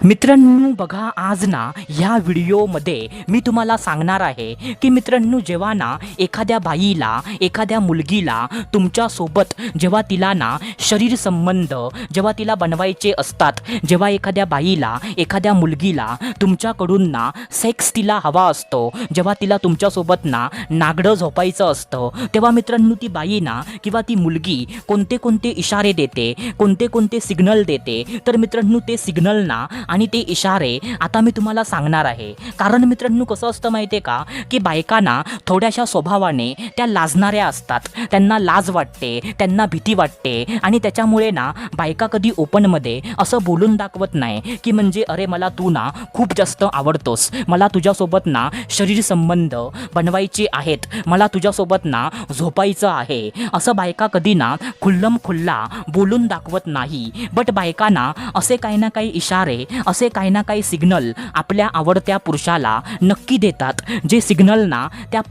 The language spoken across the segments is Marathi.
मित्रांनो बघा, आज ना ह्या व्हिडिओमध्ये मी तुम्हाला सांगणार आहे की मित्रांनो, जेव्हा ना एखाद्या बाईला, एखाद्या मुलगीला तुमच्यासोबत जेव्हा तिला ना शरीर संबंध जेव्हा तिला बनवायचे असतात, जेव्हा एखाद्या बाईला, एखाद्या मुलगीला तुमच्याकडून ना सेक्स तिला हवा असतो, जेव्हा तिला तुमच्यासोबत ना नागडं झोपायचं असतं, तेव्हा मित्रांनो ती बाई ना किंवा ती मुलगी कोणते कोणते इशारे देते, कोणते कोणते सिग्नल देते. तर मित्रांनो ते सिग्नल ना आणि ते इशारे आता मी तुम्हाला सांगणार आहे. कारण मित्रांनो कसं असतं माहिती आहे का, की बायकांना थोड्याशा स्वभावाने त्या लाजणाऱ्या असतात, त्यांना लाज वाटते, त्यांना भीती वाटते आणि त्याच्यामुळे ना बायका कधी ओपनमध्ये असं बोलून दाखवत नाही की म्हणजे अरे मला तू ना खूप जास्त आवडतोस, मला तुझ्यासोबत ना शरीर संबंध बनवायचे आहेत, मला तुझ्यासोबत ना झोपायचं आहे, असं बायका कधी ना खुल्लम खुल्ला बोलून दाखवत नाही. बट बायकांना असे काही ना काही इशारे, असे काही ना काही सिग्नल आपल्या आवडत्या पुरुषाला नक्की देतात, जे सिग्नल ना त्या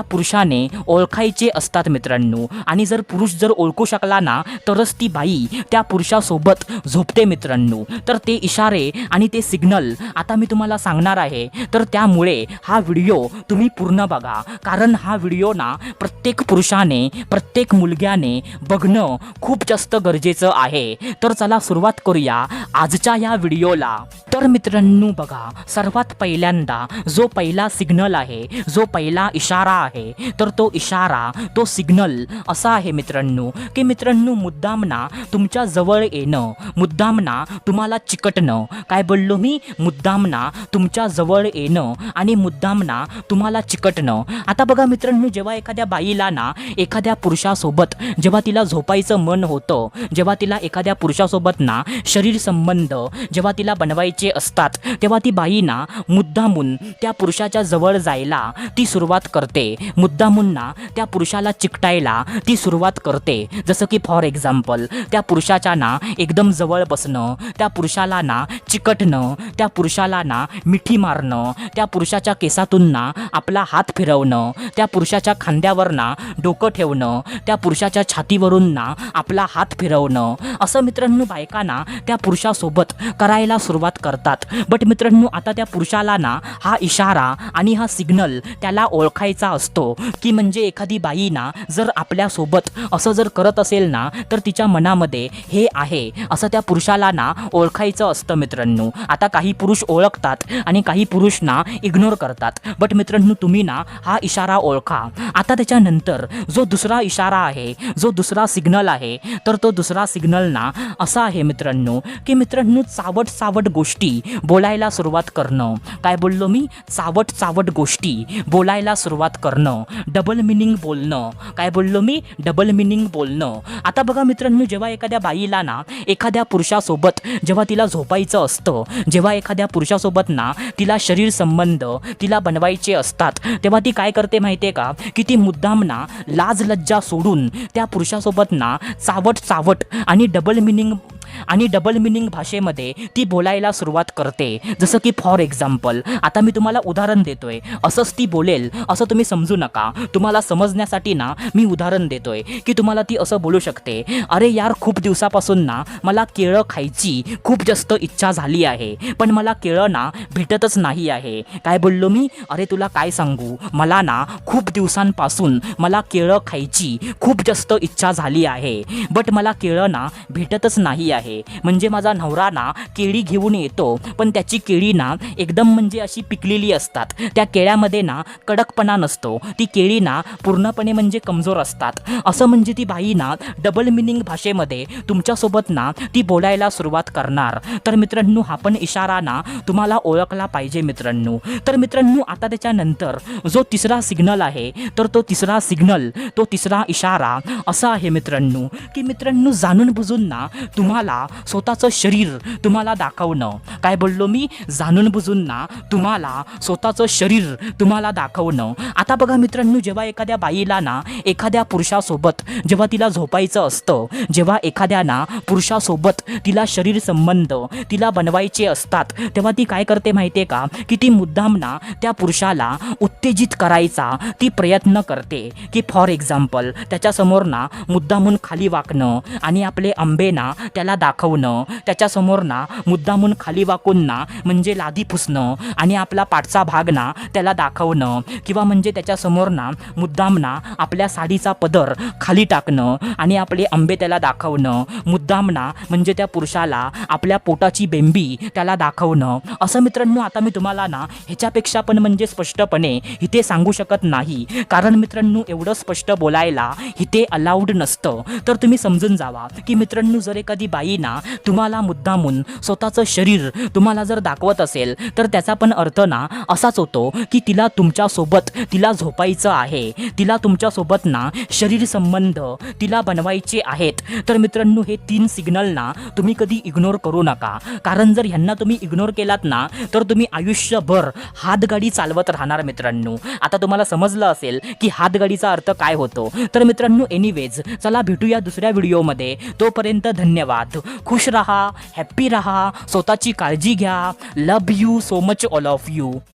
पुरुषाने ओळखायचे असतात मित्रांनो. आणि जर पुरुष जर ओळखू शकला ना तरच ती बाई त्या पुरुषासोबत झोपते मित्रांनो. तर ते इशारे आणि ते सिग्नल आता मी तुम्हाला सांगणार आहे. तर त्यामुळे हा व्हिडिओ तुम्ही पूर्ण बघा, कारण हा व्हिडिओ ना प्रत्येक पुरुषाने, प्रत्येक मुलग्याने बघणं खूप जास्त गरजेचं आहे. तर चला सुरुवात करूया आजच्या या व्हिडिओला. तर मित्रांनो बघा, सर्वात पहिल्यांदा जो पहिला सिग्नल आहे, जो पहिला इशारा आहे, तर तो इशारा, तो सिग्नल असा आहे मित्रांनो की मित्रांनो मुद्दाम ना तुमच्या जवळ येणं, मुद्दाम ना तुम्हाला चिकटणं. काय बोललो मी? मुद्दाम ना तुमच्या जवळ येणं आणि मुद्दाम ना तुम्हाला चिकटणं. आता बघा मित्रांनो, जेव्हा एखाद्या बाईला ना एखाद्या पुरुषासोबत जेव्हा तिला झोपायचं मन होतं, जेव्हा तिला एखाद्या पुरुषासोबत ना शरीर संबंध जेव्हा तिला बनवायचे असतात, तेव्हा ती बाई ना मुद्दामून त्या पुरुषाच्या जवळ जायला ती सुरुवात करते, मुद्दामून ना त्या पुरुषाला चिकटायला ती सुरुवात करते. जसं की फॉर एक्झाम्पल त्या पुरुषाच्या ना एकदम जवळ बसणं, त्या पुरुषाला ना चिकटणं, त्या पुरुषाला ना मिठी मारणं, त्या पुरुषाच्या केसातून ना आपला हात फिरवणं, त्या पुरुषाच्या खांद्यावर ना डोकं ठेवणं, त्या पुरुषाच्या छातीवरून ना आपला हात फिरवणं, असं मित्रांनो बायकांना त्या पुरुषासोबत करायला सुरुवात करतात. बट मित्रांनो आता त्या पुरुषाला ना हा इशारा आणि हा सिग्नल त्याला ओळखायचा असतो की म्हणजे एखादी बाई ना जर आपल्यासोबत असं जर करत असेल ना तर तिच्या मनामध्ये हे आहे, असं त्या पुरुषाला ना ओळखायचं असतं मित्रांनो. आता काही पुरुष ओळखतात आणि काही पुरुष ना इग्नोर करतात. बट मित्रांनो तुम्ही ना हा इशारा ओळखा. आता त्याच्यानंतर जो दुसरा इशारा आहे, जो दुसरा सिग्नल आहे, तर तो दुसरा सिग्नल ना असा आहे मित्रांनो की मित्रांनो चावट चावट गोष्टी बोलायला सुरुवात करणं. काय बोललो मी? चावट चावट गोष्टी बोलायला सुरुवात करणं, डबल मिनिंग बोलणं. काय बोललो मी? डबल मिनिंग बोलणं. आता बघा मित्रांनो, जेव्हा एखाद्या बाईला ना एखाद्या पुरुषासोबत जेव्हा तिला झोपायचं असतं, जेव्हा एखाद्या पुरुषासोबत ना तिला शरीर संबंध तिला बनवायचे असतात, तेव्हा ती काय करते माहिती आहे का, की ती मुद्दाम ना लाज लज्जा सोडून त्या पुरुषासोबत ना चावट चावट आणि डबल मिनिंग भाषेमध्ये ती बोलायला सुरुवात करते. जसं की फॉर एक्झाम्पल आता मी तुम्हाला उदाहरण देतोय, असंच ती बोलेल असं तुम्ही समजू नका. तुम्हाला समजण्यासाठी ना मी उदाहरण देतोय की तुम्हाला ती असं बोलू शकते, अरे यार खूप दिवसापासून ना मला केळं खायची खूप जास्त इच्छा झाली आहे, पण मला केळं ना भेटतच नाही आहे. काय बोललो मी? अरे तुला काय सांगू, मला ना खूप दिवसांपासून मला केळं खायची खूप जास्त इच्छा झाली आहे, बट मला केळं ना भेटतच नाही आहे. म्हणजे माझा नवरा ना केळी घेऊन येतो, पण त्याची केळी ना एकदम म्हणजे अशी पिकलेली असतात, त्या केळ्यामध्ये ना कडकपणा नसतो, ती केळी ना पूर्णपणे म्हणजे कमजोर असतात. असं म्हणजे ती बाई ना डबल मिनिंग भाषेमध्ये तुमच्यासोबत ना ती बोलायला सुरुवात करणार. तर मित्रांनो हा पण इशारा ना तुम्हाला ओळखला पाहिजे मित्रांनो. तर मित्रांनो आता त्याच्यानंतर जो तिसरा सिग्नल आहे, तर तो तिसरा सिग्नल, तो तिसरा इशारा असा आहे मित्रांनो की मित्रांनो जाणून बुजून ना तुम्हाला स्वतःचं शरीर तुम्हाला दाखवणं. काय बोललो मी? जाणून बुजून ना तुम्हाला स्वतःचं शरीर तुम्हाला दाखवणं. आता बघा मित्रांनो, जेव्हा एखाद्या बाईला ना एखाद्या पुरुषासोबत जेव्हा तिला झोपायचं असतं, जेव्हा एखाद्या ना पुरुषासोबत तिला शरीर संबंध तिला बनवायचे असतात, तेव्हा ती काय करते माहिती आहे का, की ती मुद्दाम ना त्या पुरुषाला उत्तेजित करायचा ती प्रयत्न करते. की फॉर एक्झाम्पल त्याच्यासमोर ना मुद्दामून खाली वाकणं आणि आपले आंबे ना त्याला दाखवणं, त्याच्यासमोर ना मुद्दामून खाली वाकून ना म्हणजे लादी पुसणं आणि आपला पाठचा भाग ना त्याला दाखवणं, किंवा म्हणजे त्याच्यासमोर ना मुद्दाम ना आपल्या साडीचा पदर खाली टाकणं आणि आपले आंबे त्याला दाखवणं, मुद्दाम ना म्हणजे त्या पुरुषाला आपल्या पोटाची बेंबी त्याला दाखवणं. असं मित्रांनो आता मी तुम्हाला ना ह्याच्यापेक्षा पण म्हणजे स्पष्टपणे इथे सांगू शकत नाही, कारण मित्रांनो एवढं स्पष्ट बोलायला इथे अलाउड नसतं. तर तुम्ही समजून जावा की मित्रांनो जर एखादी बाई ना तुम्हाला मुद्दामून स्वतःचं शरीर तुम्हाला जर दाखवत असेल तर त्याचा पण अर्थ ना असाच होतो की तिला तुमच्यासोबत तिला झोपायचं आहे, तिला तुमच्यासोबत ना शरीर संबंध तिला बनवायचे आहेत. तर मित्रांनो हे 3 सिग्नल ना तुम्ही कधी इग्नोर करू नका, कारण जर ह्यांना तुम्ही इग्नोर केलात ना तर तुम्ही आयुष्यभर हातगाडी चालवत राहणार मित्रांनो. आता तुम्हाला समजलं असेल की हातगाडीचा अर्थ काय होतो. तर मित्रांनो एनिवेज चला भेटूया दुसऱ्या व्हिडिओमध्ये. तोपर्यंत धन्यवाद. खुश रहा, हॅप्पी रहा, स्वतःची काळजी घ्या. Love you so much all of you.